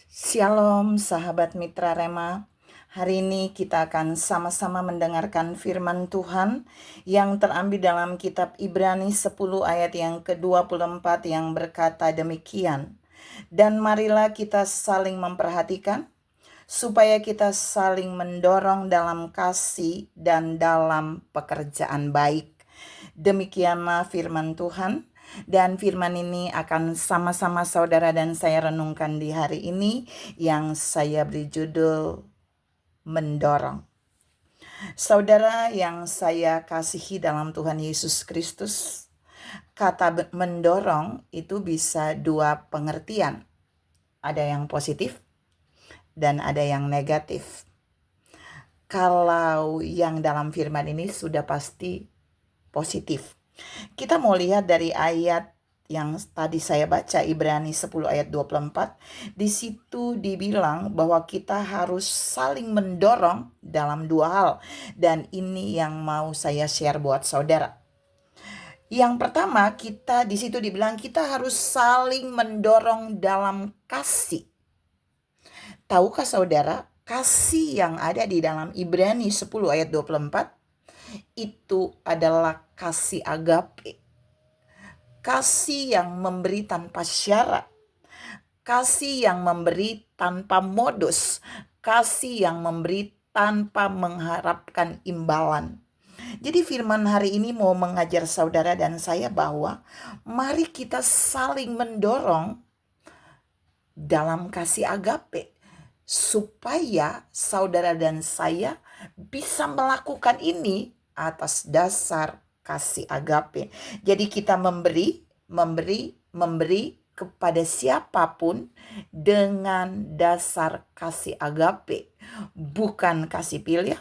Shalom sahabat Mitra Rema. Hari ini kita akan sama-sama mendengarkan firman Tuhan yang terambil dalam kitab Ibrani 10 ayat yang ke-24 yang berkata demikian. Dan marilah kita saling memperhatikan supaya kita saling mendorong dalam kasih dan dalam pekerjaan baik. Demikianlah firman Tuhan. Dan firman ini akan sama-sama saudara dan saya renungkan di hari ini yang saya beri judul mendorong. Saudara yang saya kasihi dalam Tuhan Yesus Kristus, kata mendorong itu bisa dua pengertian. Ada yang positif dan ada yang negatif. Kalau yang dalam firman ini sudah pasti positif. Kita mau lihat dari ayat yang tadi saya baca, Ibrani 10 ayat 24. Di situ dibilang bahwa kita harus saling mendorong dalam dua hal. Dan ini yang mau saya share buat saudara. Yang pertama, kita di situ dibilang kita harus saling mendorong dalam kasih. Tahukah saudara, kasih yang ada di dalam Ibrani 10 ayat 24 itu adalah kasih agape. Kasih yang memberi tanpa syarat. Kasih yang memberi tanpa modus. Kasih yang memberi tanpa mengharapkan imbalan. Jadi firman hari ini mau mengajar saudara dan saya bahwa mari kita saling mendorong dalam kasih agape. Supaya saudara dan saya bisa melakukan ini atas dasar kasih agape. Jadi kita memberi kepada siapapun dengan dasar kasih agape. Bukan kasih pilih,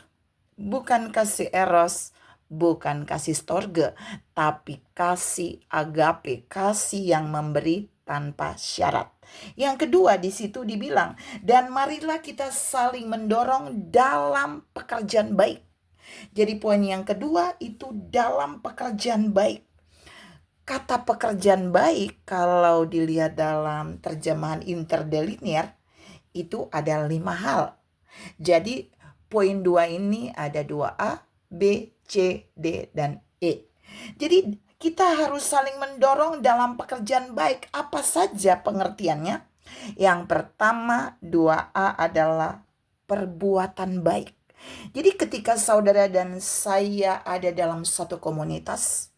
bukan kasih eros, bukan kasih storge, tapi kasih agape, kasih yang memberi tanpa syarat. Yang kedua di situ dibilang, dan marilah kita saling mendorong dalam pekerjaan baik. Jadi poin yang kedua itu dalam pekerjaan baik. Kata pekerjaan baik kalau dilihat dalam terjemahan interdelinear itu ada 5 hal. Jadi poin 2 ini ada 2A, B, C, D, dan E. Jadi kita harus saling mendorong dalam pekerjaan baik. Apa saja pengertiannya? Yang pertama 2A adalah perbuatan baik. Jadi ketika saudara dan saya ada dalam satu komunitas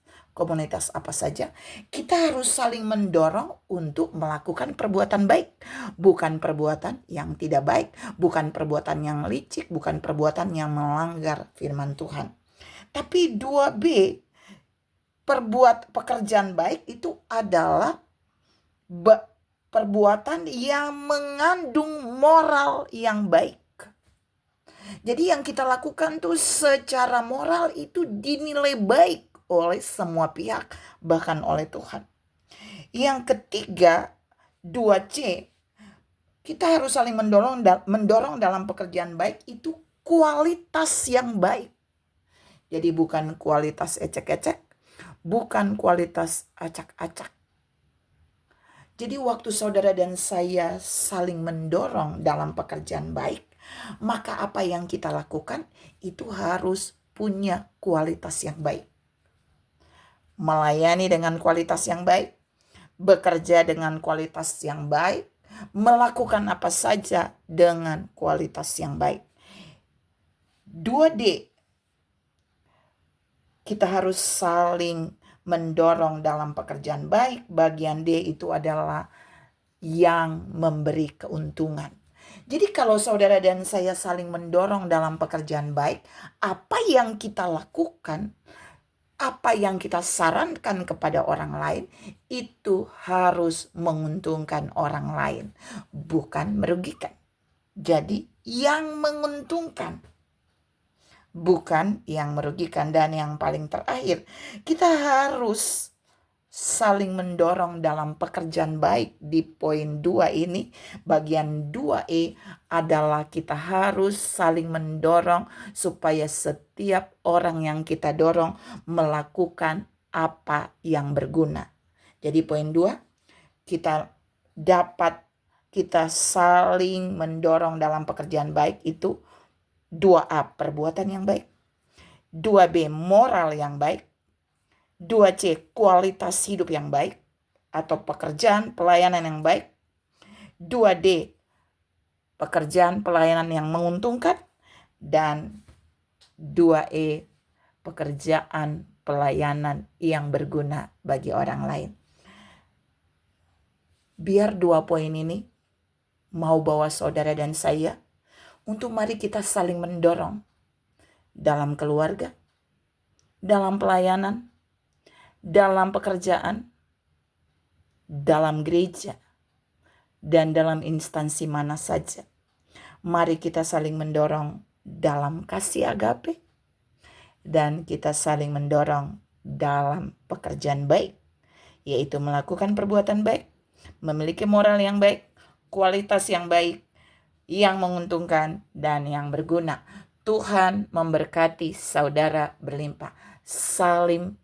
apa saja, kita harus saling mendorong untuk melakukan perbuatan baik. Bukan perbuatan yang tidak baik, bukan perbuatan yang licik, bukan perbuatan yang melanggar firman Tuhan. Tapi 2B, pekerjaan baik itu adalah perbuatan yang mengandung moral yang baik. Jadi yang kita lakukan tuh secara moral itu dinilai baik oleh semua pihak, bahkan oleh Tuhan. Yang ketiga, 2C, kita harus saling mendorong dalam pekerjaan baik itu kualitas yang baik. Jadi bukan kualitas ecek-ecek, bukan kualitas acak-acak. Jadi waktu saudara dan saya saling mendorong dalam pekerjaan baik, maka apa yang kita lakukan itu harus punya kualitas yang baik. Melayani dengan kualitas yang baik, bekerja dengan kualitas yang baik, melakukan apa saja dengan kualitas yang baik. 2D, kita harus saling mendorong dalam pekerjaan baik. Bagian D itu adalah yang memberi keuntungan. Jadi kalau saudara dan saya saling mendorong dalam pekerjaan baik, apa yang kita lakukan, apa yang kita sarankan kepada orang lain, itu harus menguntungkan orang lain, bukan merugikan. Jadi yang menguntungkan, bukan yang merugikan. Dan yang paling terakhir, kita harus saling mendorong dalam pekerjaan baik. Di poin 2 ini, bagian 2E adalah kita harus saling mendorong supaya setiap orang yang kita dorong melakukan apa yang berguna. Jadi poin 2, kita dapat kita saling mendorong dalam pekerjaan baik itu 2A, perbuatan yang baik. 2B, moral yang baik. 2C, kualitas hidup yang baik atau pekerjaan pelayanan yang baik. 2D, pekerjaan pelayanan yang menguntungkan. Dan 2E, pekerjaan pelayanan yang berguna bagi orang lain. Biar 2 poin ini mau bawa saudara dan saya untuk mari kita saling mendorong dalam keluarga, dalam pelayanan, dalam pekerjaan, dalam gereja, dan dalam instansi mana saja. Mari kita saling mendorong dalam kasih agape, dan kita saling mendorong dalam pekerjaan baik, yaitu melakukan perbuatan baik, memiliki moral yang baik, kualitas yang baik, yang menguntungkan, dan yang berguna. Tuhan memberkati saudara berlimpah. Salam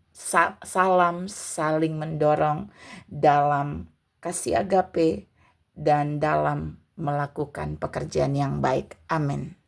saling mendorong dalam kasih agape dan dalam melakukan pekerjaan yang baik. Amin.